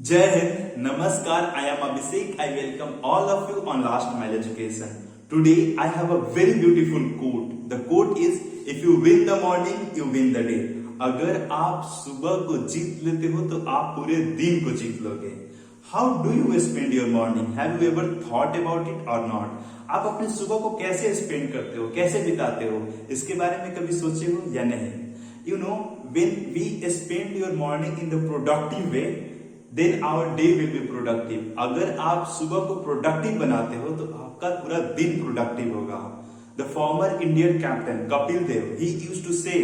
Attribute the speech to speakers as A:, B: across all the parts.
A: Jai Hind, Namaskar, I am Abhishek. I welcome all of you on Last Mile Education. Today I have a very beautiful quote. The quote is, if you win the morning, you win the day. अगर आप सुबह को जीत लेते हो तो आप पूरे दिन को जीत लोगे. How do you spend your morning? Have you ever thought about it or not? आप अपनी सुबह को कैसे स्पेंड करते हो, कैसे बिताते हो, इसके बारे में कभी सोचे हो या नहीं? You know, when we spend your morning in the productive way, then our day will be productive. अगर आप सुबह को प्रोडक्टिव बनाते हो तो आपका पूरा दिन प्रोडक्टिव होगा. The former Indian captain Kapil Dev, he used to say,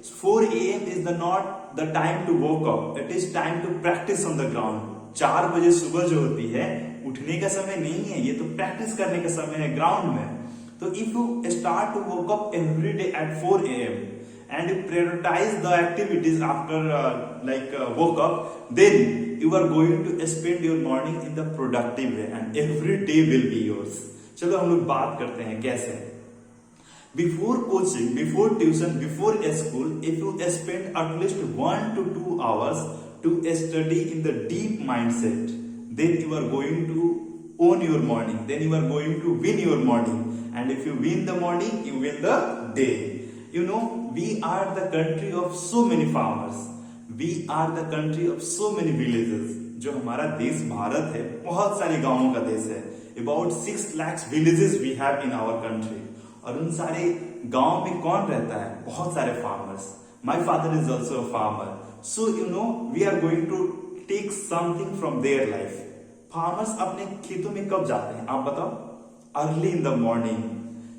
A: 4 a.m. is not the time to wake up. It is time to practice on the ground. 4 बजे सुबह जो होती है उठने का समय नहीं है, ये तो प्रैक्टिस करने का समय है ग्राउंड में. तो if you start to wake up every day at 4 a.m. and you prioritize the activities after woke up, then you are going to spend your morning in the productive way and every day will be yours. चलो हम लोग बात करते हैं कैसे. Before coaching, before tuition, before school, if you spend at least 1 to 2 hours to study in the deep mindset, then you are going to own your morning, then you are going to win your morning, and if you win the morning, you win the day. You know, we are the country of so many farmers. We are the country of so many villages. जो हमारा देश भारत है, बहुत सारे गांवों का देश है. About 6 lakhs villages we have in our country. और उन सारे गांव में कौन रहता है? बहुत सारे farmers. My father is also a farmer. So you know, we are going to take something from their life. Farmers अपने खेतों में कब जाते हैं? आप बताओ. Early in the morning.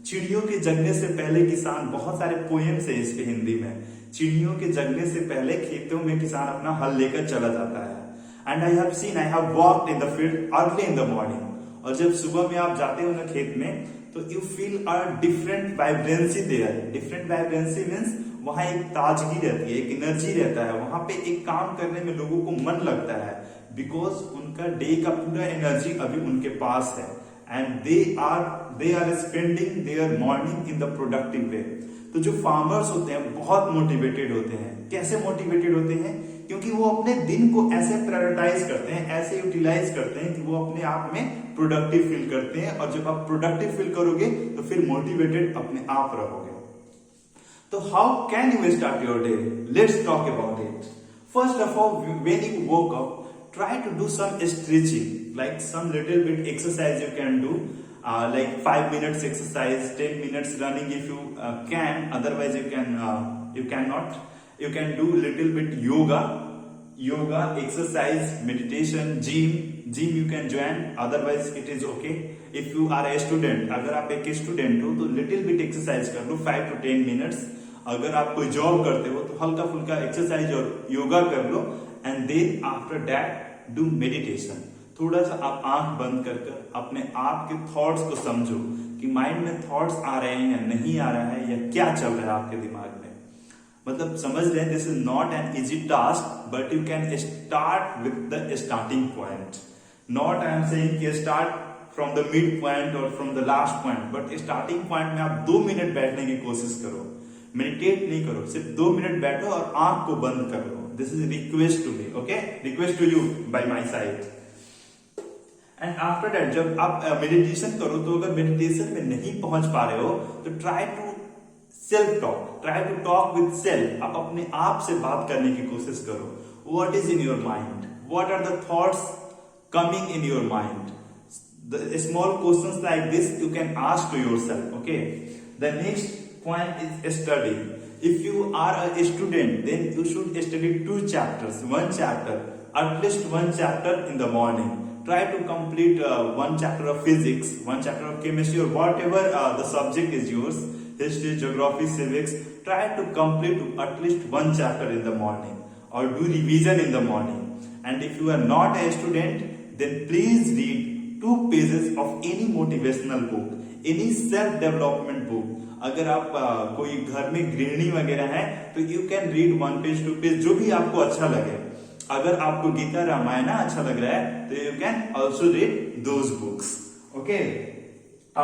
A: चिड़ियों के जगने से पहले किसान, बहुत सारे पोएम्स है इस पे हिंदी में. चिड़ियों के जगने से पहले खेतों में किसान अपना हल लेकर चला जाता है. And I have seen, I have walked in the field early in the morning. और जब सुबह में आप जाते हो ना खेत में, तो you feel a different vibrancy there. Different vibrancy means वहां एक ताजगी रहती है, एक एनर्जी रहता है. वहां पे एक काम करने में लोगों को मन लगता है, बिकॉज उनका डे का पूरा एनर्जी अभी उनके पास है. And they are spending their morning in the productive way. तो जो फार्मर्स होते हैं बहुत मोटिवेटेड होते हैं. कैसे मोटिवेटेड होते हैं? क्योंकि वो अपने दिन को ऐसे प्रायोरिटाइज करते हैं, ऐसे यूटिलाइज करते हैं कि वो अपने आप में प्रोडक्टिव फील करते हैं. और जब आप प्रोडक्टिव फील करोगे तो फिर मोटिवेटेड अपने आप रहोगे. तो how can you start your day? Let's talk about it. First of all, when you woke up, try to do some stretching, like some little bit exercise you can do, like 5 minutes exercise, 10 minutes running if you can. Otherwise you cannot. You can do little bit yoga, exercise, meditation, gym you can join. Otherwise it is okay. If you are a student, अगर आप एक student हो तो little bit exercise कर लो 5 to 10 minutes. अगर आप कोई job करते हो तो हल्का फुल्का एक्सरसाइज और योगा कर लो. And then after that do meditation. थोड़ा सा आप आंख बंद कर अपने आप के थॉट्स को समझो कि माइंड में थॉट्स आ रहे हैं या नहीं आ रहा है, या क्या चल रहा है आपके दिमाग में. मतलब समझ रहे हैं, this is not an easy task, but you can start with the starting point. Not I am saying कि start from the mid point और from the last point, but starting point में आप 2 मिनट बैठने की कोशिश करो. Meditate नहीं करो, सिर्फ 2 मिनट बैठो और आंख को बंद कर लो. This is a request to me, okay? Request to you by my side. And after that, जब आप मेडिटेशन करो, तो अगर मेडिटेशन में नहीं पहुंच पा रहे हो तो try to self talk, try to talk with self. आप अपने आप से बात करने की कोशिश करो. What is in your mind? What are the thoughts coming in your mind? The small questions like this you can ask to yourself, okay? The next point is study. If you are a student, then you should study 2 chapters, 1 chapter, at least 1 chapter in the morning. Try to complete 1 chapter of physics, 1 chapter of chemistry, or whatever the subject is yours, history, geography, civics. Try to complete at least 1 chapter in the morning, or do revision in the morning. And if you are not a student, then please read 2 pages of any motivational book, any self-development book. अगर आप कोई घर में गृहिणी वगैरह है तो you can read 1 page 2 page, जो भी आपको अच्छा लगे. अगर आपको गीता रामायण अच्छा लग रहा है तो you can also read those books, okay?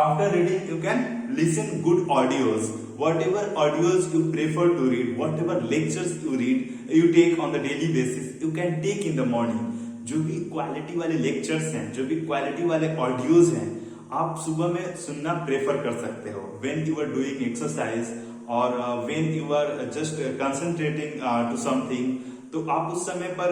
A: After reading you can listen good audios. whatever audios you prefer to read, whatever lectures you read, you take on the daily basis, you can take in the morning. जो भी quality वाले lectures हैं, जो भी quality वाले audios हैं, आप सुबह में सुनना प्रेफर कर सकते हो when you are doing exercise और when you are just concentrating to something. तो आप उस समय पर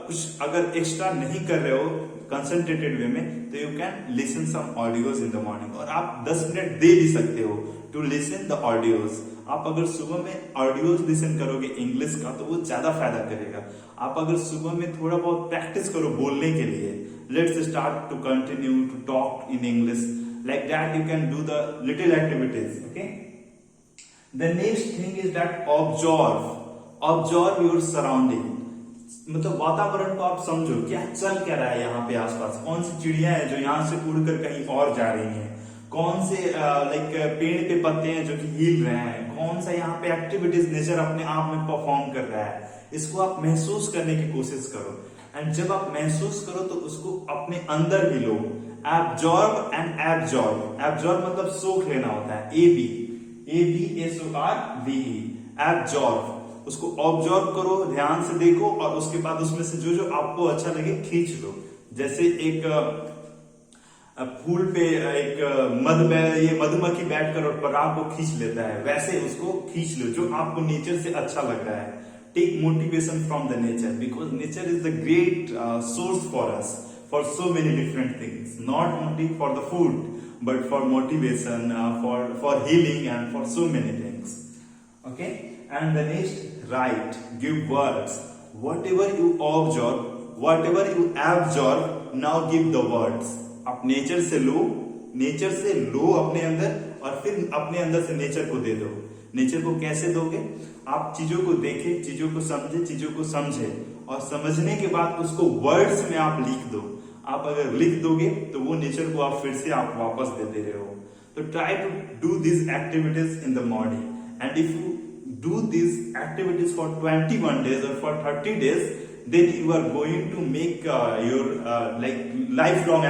A: कुछ अगर एक्स्ट्रा नहीं कर रहे हो कंसंट्रेटेड वे में, तो you can listen some audios in the morning. और आप 10 मिनट दे भी सकते हो टू लिसन द ऑडियोज। आप अगर सुबह में ऑडियोज लिसन करोगे इंग्लिश का तो वो ज्यादा फायदा करेगा। आप अगर सुबह में थोड़ा बहुत प्रैक्टिस करो बोलने के लिए, let's start to continue to talk in English, like that you can do the little activities. Okay, the next thing is that observe your surrounding. मतलब वातावरण को आप समझो, क्या चल क्या रहा है यहाँ पे आसपास, कौन सी चिड़िया है जो यहाँ से उड़कर कहीं और जा रही हैं, कौन से लाइक पेड़ पे पत्ते हैं जो कि हिल रहे हैं, कौन सा यहाँ पे एक्टिविटीज नेचर अपने आप में परफॉर्म कर रहा है। इसको आप महसूस करने की कोशिश करो, एंड जब आप महसूस करो तो उसको अपने अंदर भी लो। एब्जॉर्ब एंड एब्जॉर्ब मतलब सोख लेना होता है, ABSORVE, एब्जॉर्ब। उसको ऑब्जर्व करो, ध्यान से देखो, और उसके बाद उसमें से जो जो आपको अच्छा लगे खींच लो। जैसे एक फूल पे एक ये मधुमक्खी बैठकर और पराग को खींच लेता है, वैसे उसको खींच लो जो आपको नेचर से अच्छा लग रहा है। Take motivation from the nature, because nature is the great source for us for so many different things, not only for the food but for motivation, for healing and for so many things. Okay, and the next, write, give words, whatever you observe, whatever you absorb, now give the words। आप nature से लो अपने अंदर, और फिर अपने अंदर से nature को दे दो। नेचर को कैसे दोगे? आप चीजों को देखे, चीजों को समझे, चीजों को समझे, और समझने के बाद उसको वर्ड्स में आप लिख दो। आप अगर लिख दोगे तो वो नेचर को आप फिर से आप वापस दे दे रहे हो। तो try to do this activities in the morning, and if you do these activities for 21 days or for 30 days, then you are going to make your like lifelong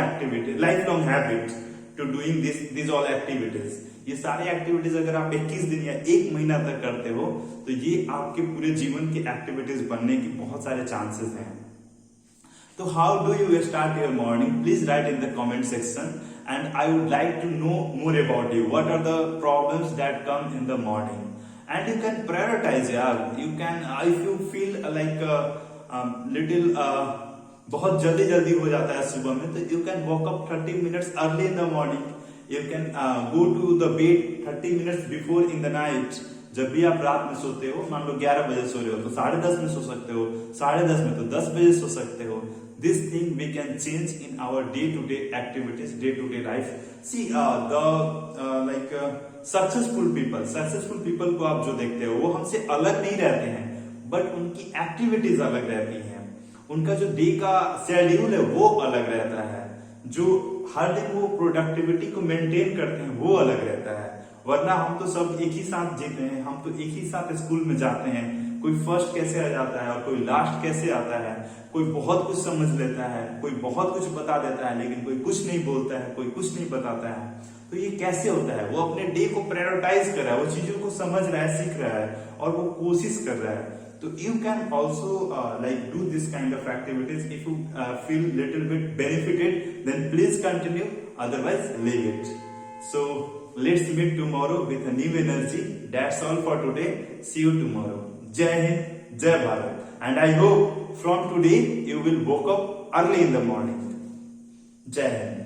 A: habit to doing these all activities। ये सारे activities अगर आप 21 दिन या 1 महीना तक करते हो तो ये आपके पूरे जीवन की एक्टिविटीज बनने की बहुत सारे चांसेस हैं। तो how do you start your morning? Please right in the comment section, and I would like to know more about you. What are the problems that come in the morning? And you can prioritize, yeah. You can, if you feel like little बहुत जल्दी हो जाता है सुबह में, तो you can wake up 30 minutes early in the morning. You can go to the bed 30 minutes before in the night. जब भी आप रात में सोते हो, मान लो 11 बजे सो रहे हो तो 10:30 में सो सकते हो, 10:30 में तो 10 बजे सो सकते हो। This thing we can change in our day-to-day activities, day-to-day life. See, successful people को आप जो देखते हो वो हमसे अलग नहीं रहते हैं, बट उनकी एक्टिविटीज अलग रहती हैं। उनका जो डे का शेड्यूल है वो अलग रहता है, जो हर दिन वो प्रोडक्टिविटी को मेंटेन करते हैं वो अलग रहता है। वरना हम तो सब एक ही साथ जीते हैं, हम तो एक ही साथ स्कूल में जाते हैं, कोई फर्स्ट कैसे आ जाता है और कोई लास्ट कैसे आता है, कोई बहुत कुछ समझ लेता है, कोई बहुत कुछ बता देता है, लेकिन कोई कुछ नहीं बोलता है, कोई कुछ नहीं बताता है। तो ये कैसे होता है? वो अपने डे को प्रायोरिटाइज कर रहा है, वो चीजों को समझ रहा है, सीख रहा है, और वो कोशिश कर रहा है। तो you can also like do this kind of activities. If you feel little bit benefited, then please continue, otherwise leave it. So let's meet tomorrow with a new energy. That's all for today. See you tomorrow. Jai Hind, Jai Bharat. And I hope from today you will wake up early in the morning. Jai Hind.